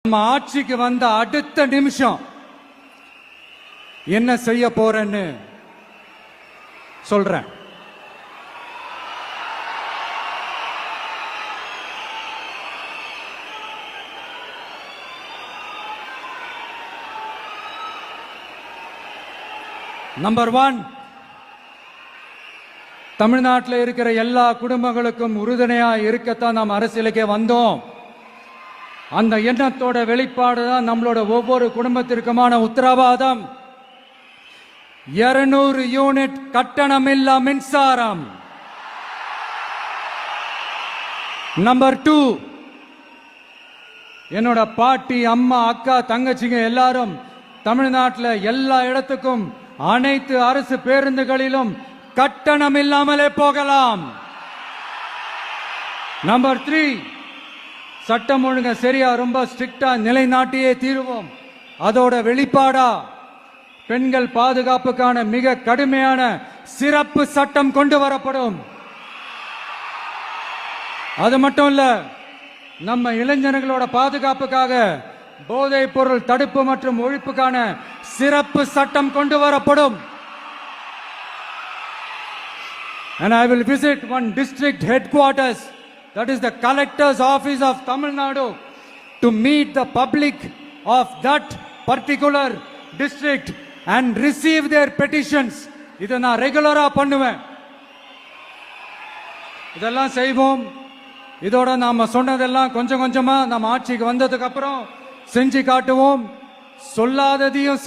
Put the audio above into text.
நம்ம ஆட்சிக்கு வந்த அடுத்த நிமிஷம் என்ன செய்ய போறேன்னு சொல்றேன். நம்பர் 1, தமிழ்நாட்டில் இருக்கிற எல்லா குடும்பங்களுக்கும் உறுதுணையா இருக்கத்தான் நாம் அரசியலுக்கே வந்தோம். அந்த எண்ணத்தோட வெளிப்பாடு தான் நம்மளோட ஒவ்வொரு குடும்பத்திற்குமான உத்தரவாதம். 200 யூனிட் கட்டணமில்லா மின்சாரம். நம்பர் 2, என்னோட பாட்டி, அம்மா, அக்கா, தங்கச்சிங்க எல்லாரும் தமிழ்நாட்டில் எல்லா இடத்துக்கும் அனைத்து அரசு பேருந்துகளிலும் கட்டணம் இல்லாமலே போகலாம். நம்பர் 3, சட்டம் ஒழுங்க சரியா ரொம்ப ஸ்ட்ரிக்டா நிலைநாட்டியே தீருவோம். அதோட வெளிப்பாடா பெண்கள் பாதுகாப்புக்கான மிக கடுமையான சிறப்பு சட்டம் கொண்டு வரப்படும். அது மட்டும் இல்ல, நம்ம இளைஞர்களோட பாதுகாப்புக்காக போதைப் பொருள் தடுப்பு மற்றும் ஒழிப்புக்கான சிறப்பு சட்டம் கொண்டு வரப்படும். And I will visit one district headquarters, that is the collector's office of Tamil Nadu, to meet the public of that particular district and receive their petitions. இதை நான் ரெகுலரா பண்ணுவேன். இதெல்லாம் செய்வோம். இதோட நாம சொன்னதெல்லாம் கொஞ்சம் கொஞ்சமா நம்ம ஆட்சிக்கு வந்ததுக்கு அப்புறம் செஞ்சு காட்டுவோம். சொல்லாததையும்